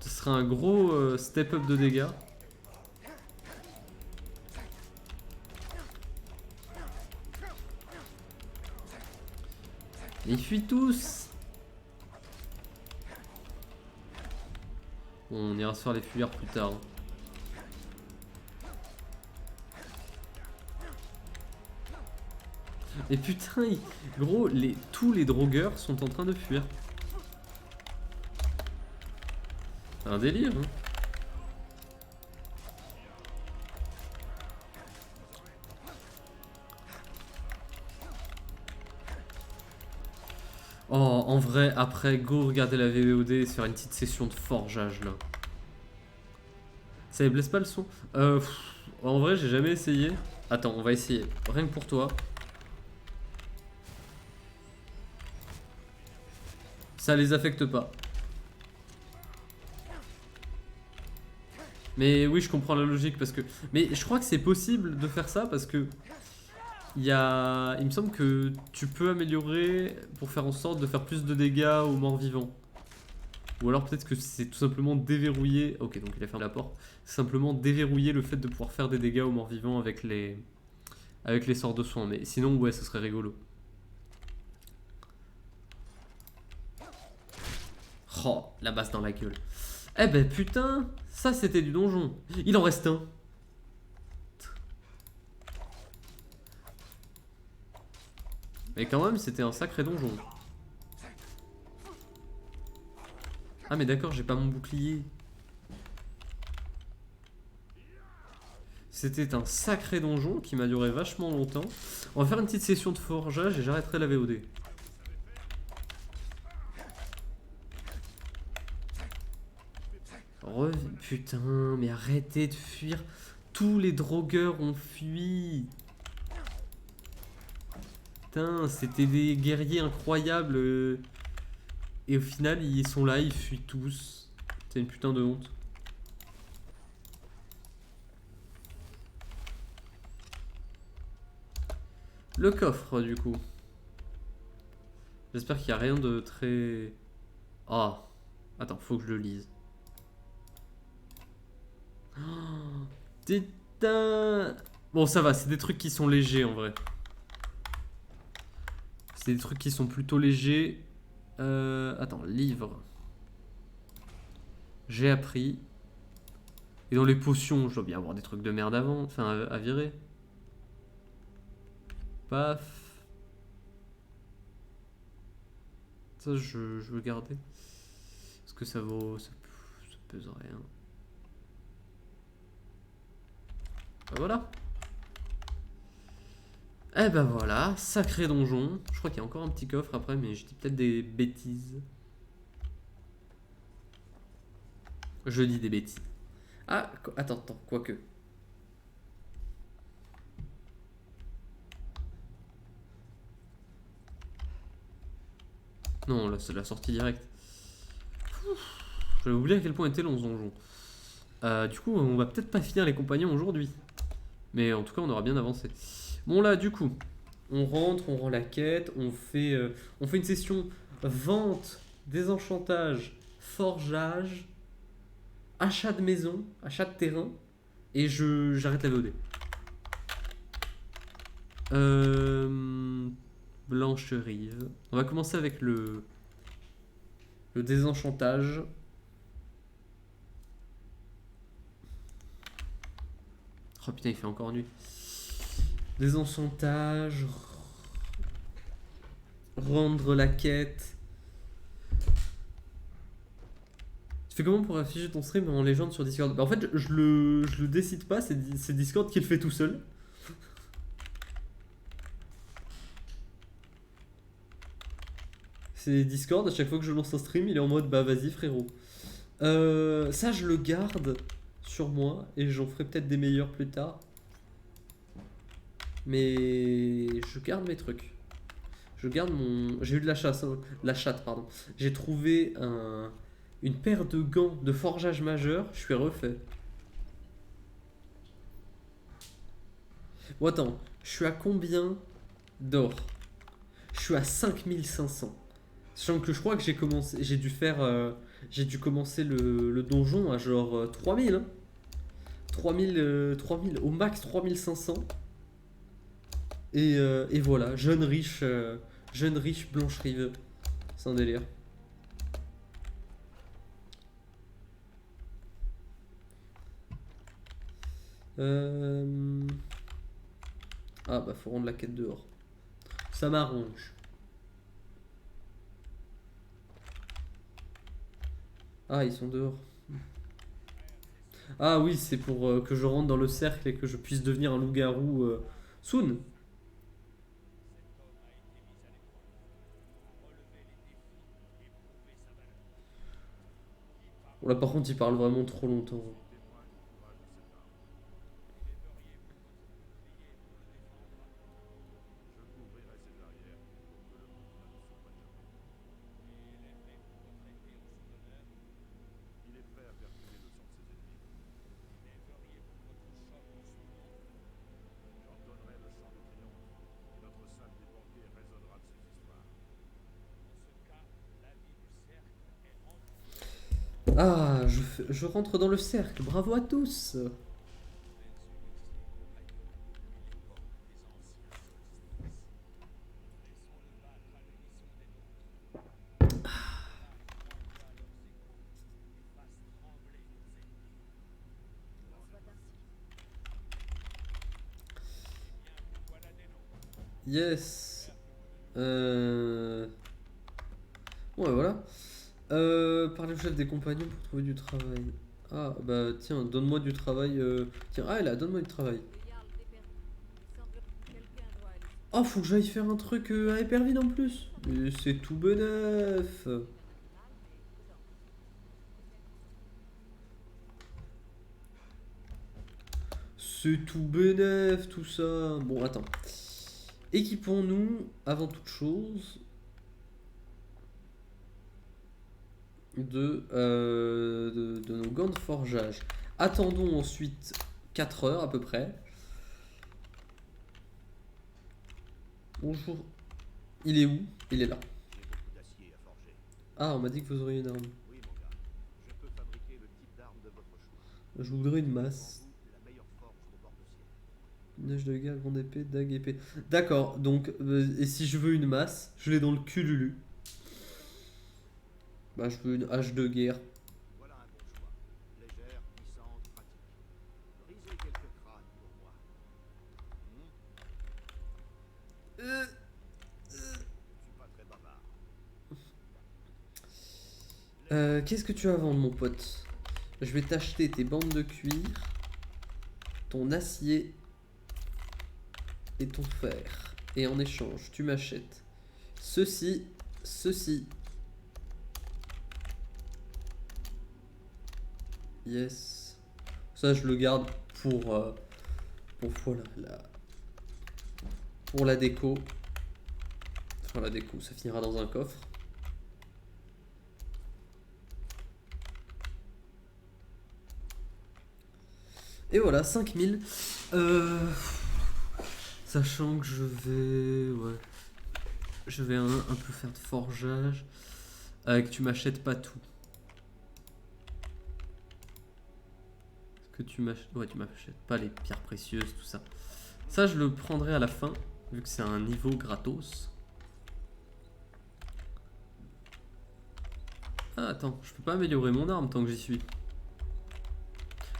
Ce sera un gros step up de dégâts. Et ils fuient tous. Bon, on ira se faire les fuyards plus tard. Et putain, gros, tous les drogueurs sont en train de fuir. C'est un délire, hein. Oh, en vrai, après, go regarder la VOD et se faire une petite session de forgeage, là. Ça les blesse pas le son? En vrai, j'ai jamais essayé. Attends, on va essayer. Rien que pour toi. Ça les affecte pas. Mais oui, je comprends la logique parce que... Mais je crois que c'est possible de faire ça parce que... Il me semble que tu peux améliorer pour faire en sorte de faire plus de dégâts aux morts vivants. Ou alors peut-être que c'est tout simplement déverrouiller... Ok, donc il a fermé la porte. C'est simplement déverrouiller le fait de pouvoir faire des dégâts aux morts vivants avec les sorts de soins. Mais sinon, ouais, ce serait rigolo. Oh, la base dans la gueule. Eh ben putain, ça c'était du donjon. Il en reste un. Mais quand même, c'était un sacré donjon. Ah mais d'accord, j'ai pas mon bouclier. C'était un sacré donjon qui m'a duré vachement longtemps. On va faire une petite session de forgeage et j'arrêterai la VOD. Putain, mais arrêtez de fuir. Tous les drogueurs ont fui. Putain, c'était des guerriers incroyables. Et au final, ils sont là, ils fuient tous. C'est une putain de honte. Le coffre, du coup. J'espère qu'il n'y a rien de très... Ah, attends, faut que je le lise. Oh, putain. Bon, ça va, c'est des trucs qui sont légers, en vrai. C'est des trucs qui sont plutôt légers. Attends, livre. J'ai appris. Et dans les potions, je dois bien avoir des trucs de merde avant. Enfin, à virer. Paf. Ça, je veux garder. Est-ce que ça vaut... Ça pèse rien. Bah voilà. Eh ben voilà, sacré donjon. Je crois qu'il y a encore un petit coffre après, mais je dis peut-être des bêtises. Je dis des bêtises. Ah, attends, quoique. Non, là c'est la sortie directe. J'avais oublié à quel point était long ce donjon. Du coup, on va peut-être pas finir les compagnons aujourd'hui. Mais en tout cas, on aura bien avancé. Bon là, du coup, on rentre, on rend la quête, on fait une session vente, désenchantage, forgeage, achat de maison, achat de terrain, et j'arrête la VOD. Blancherive. On va commencer avec le désenchantage. Oh putain, il fait encore nuit. Désenchantage. Rendre la quête. Tu fais comment pour afficher ton stream en légende sur Discord? Bah en fait, je le décide pas, c'est Discord qui le fait tout seul. C'est Discord, à chaque fois que je lance un stream, il est en mode bah vas-y frérot. Ça, je le garde sur moi et j'en ferai peut-être des meilleurs plus tard. Mais je garde mes trucs. Je garde mon... J'ai eu de la chasse, hein. La chatte, pardon. J'ai trouvé une paire de gants de forgeage majeur. Je suis refait. Bon, attends. Je suis à combien d'or? Je suis à 5500. Sachant que je crois que j'ai commencé... J'ai dû faire... j'ai dû commencer le donjon à genre 3000. Hein. 3000 au max 3500. Et voilà, jeune riche Blancherive. C'est un délire. Ah bah faut rendre la quête dehors. Ça m'arrange. Ah ils sont dehors. Ah oui c'est pour que je rentre dans le cercle et que je puisse devenir un loup-garou soon. Bon là par contre il parle vraiment trop longtemps. Ah, je rentre dans le cercle, bravo à tous. Yes. Ouais, voilà. Parler au chef des compagnons pour trouver du travail. Ah, bah tiens, donne-moi du travail. Tiens, ah, là, donne-moi du travail. Oh, faut que j'aille faire un truc à Éperville en plus. Mais c'est tout bénef. C'est tout bénef, tout ça. Bon, attends. Équipons-nous, avant toute chose, de nos gants de forgeage. Attendons ensuite 4 heures à peu près. Bonjour. Il est où? Il est là. J'ai beaucoup d'acier à forger. Ah, on m'a dit que vous auriez une arme. Oui, mon gars. Je peux fabriquer le type d'arme de votre choix. Je voudrais une Devant masse. vous, la meilleure forge de bord de ciel. Neige de guerre, grande épée, dague, épée. D'accord, donc, et si je veux une masse, je l'ai dans le cululu. Bah, je veux une hache de guerre. Voilà un bon choix. Légère, puissante, pratique. Brisez quelques crânes pour moi. Je suis pas très bavard. Qu'est-ce que tu as à vendre, mon pote? Je vais t'acheter tes bandes de cuir, ton acier et ton fer. Et en échange, tu m'achètes ceci, ceci. Yes. Ça, je le garde voilà, pour la déco. Enfin, la déco, ça finira dans un coffre. Et voilà, 5000. Sachant que je vais... Ouais. Je vais un peu faire de forgeage. Que tu m'achètes pas tout. Est-ce que tu m'achètes... Ouais, tu m'achètes pas les pierres précieuses, tout ça. Ça, je le prendrai à la fin, vu que c'est un niveau gratos. Ah, attends, je peux pas améliorer mon arme tant que j'y suis.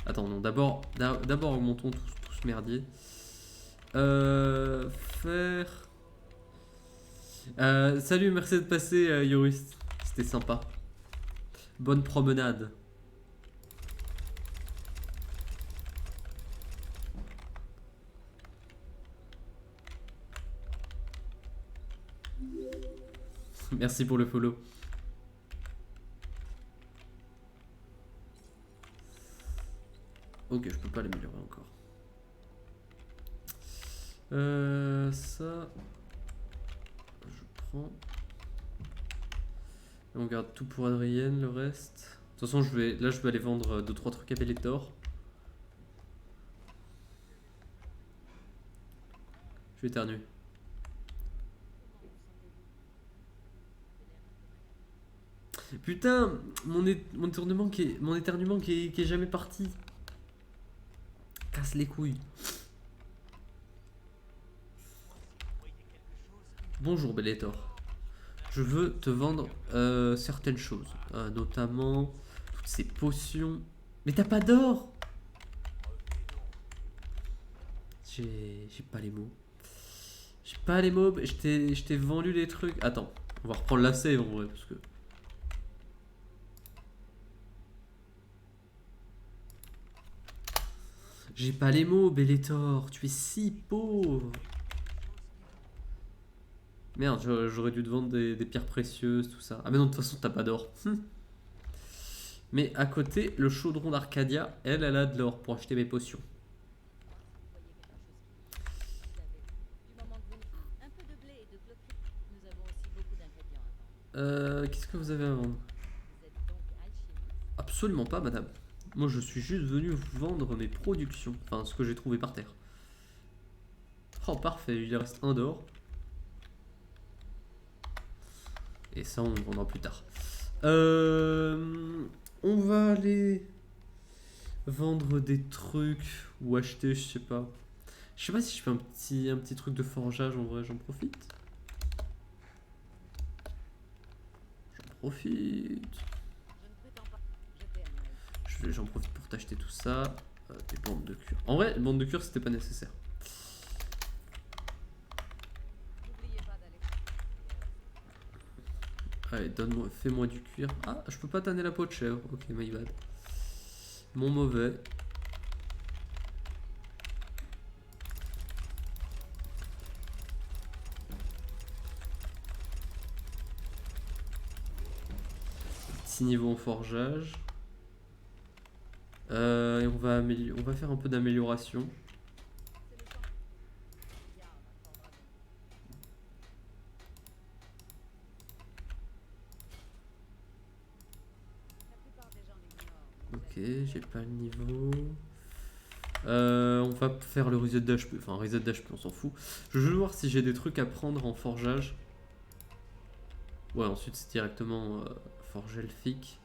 Attends, non, d'abord augmentons tout ce merdier. Faire... salut, merci de passer, Yoris. C'était sympa. Bonne promenade. Merci pour le follow. Ok, je peux pas l'améliorer encore. Ça... Je prends... On garde tout pour Adrienne, le reste. De toute façon, là, je vais aller vendre 2-3 trucs à Bellator. Je vais éternuer. Putain, mon éternuement qui est jamais parti. Casse les couilles. Bonjour Bellator. Je veux te vendre certaines choses, notamment toutes ces potions. Mais t'as pas d'or. J'ai pas les mots. J'ai pas les mots. Je t'ai vendu les trucs. Attends, on va reprendre la save en vrai parce que. J'ai pas les mots, Bellator. Tu es si pauvre. Merde, j'aurais dû te vendre des pierres précieuses, tout ça. Ah mais non, de toute façon, t'as pas d'or. Mais à côté, le chaudron d'Arcadia, elle a de l'or pour acheter mes potions. Qu'est-ce que vous avez à vendre? Absolument pas, madame. Moi, je suis juste venu vous vendre mes productions. Enfin, ce que j'ai trouvé par terre. Oh, parfait, il reste un d'or. Et ça, on le vendra plus tard. On va aller vendre des trucs ou acheter, je sais pas. Je sais pas si je fais un petit truc de forgeage en vrai, j'en profite. J'en profite pour t'acheter tout ça. Des bandes de cuir. En vrai, les bandes de cuir, c'était pas nécessaire. Allez, donne-moi, fais-moi du cuir. Ah, je peux pas tanner la peau de chèvre. Ok, my bad. Mon mauvais. Petit niveau en forgeage. Et on va faire un peu d'amélioration. Ok, j'ai pas le niveau. On va faire le reset d'HP. Enfin, reset d'HP, on s'en fout. Je veux voir si j'ai des trucs à prendre en forgeage. Ouais, ensuite c'est directement forge elfique.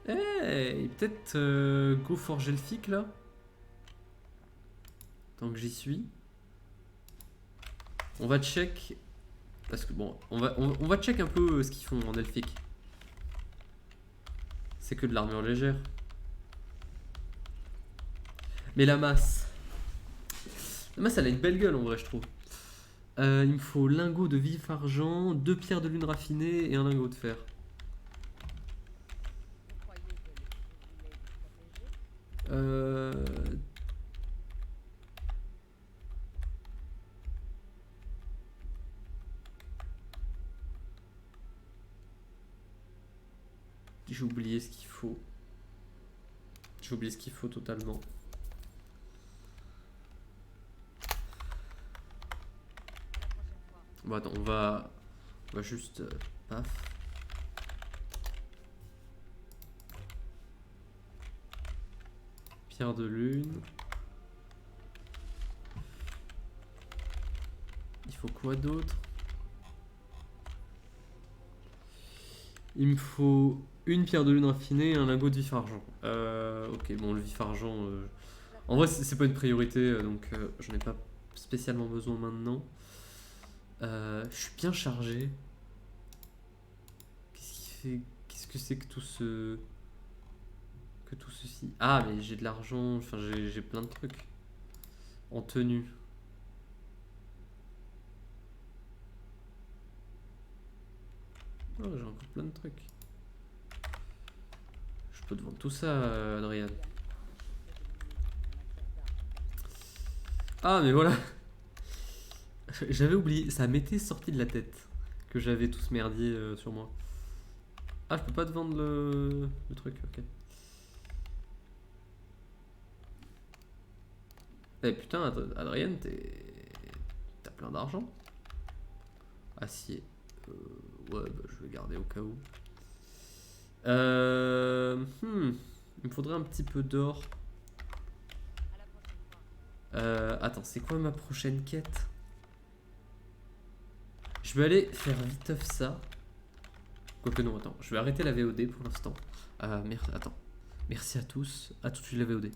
Hey, peut-être go forge elfique là. Tant que j'y suis. On va check. Parce que bon, on va check un peu ce qu'ils font en elfique. C'est que de l'armure légère. Mais la masse. La masse, elle a une belle gueule en vrai, je trouve. Il me faut lingot de vif argent, 2 pierres de lune raffinées et un lingot de fer. Euh... J'ai oublié ce qu'il faut. J'ai oublié ce qu'il faut totalement. Bon, attends, on va juste... paf. Pierre de lune. Il faut quoi d'autre? Il me faut une pierre de lune raffinée et un lingot de vif argent. Ok, bon, le vif argent... En vrai, c'est pas une priorité, donc j'en ai pas spécialement besoin maintenant. Je suis bien chargé. Qu'est-ce qui fait... Qu'est-ce que c'est que tout ce... Que tout ceci... Ah, mais j'ai de l'argent, enfin j'ai plein de trucs. En tenue. Oh, j'ai encore plein de trucs. Je peux te vendre tout ça, Adrien. Ah, mais voilà. J'avais oublié, ça m'était sorti de la tête que j'avais tout ce merdier sur moi. Ah, je peux pas te vendre le truc, ok. Eh putain, Adrien, t'as plein d'argent. Acier. Ouais, bah, je vais garder au cas où. Il me faudrait un petit peu d'or. Attends, c'est quoi ma prochaine quête? Je vais aller faire viteuf ça. Quoique non, attends, je vais arrêter la VOD pour l'instant. Attends. Merci à tous. À tout de suite la VOD.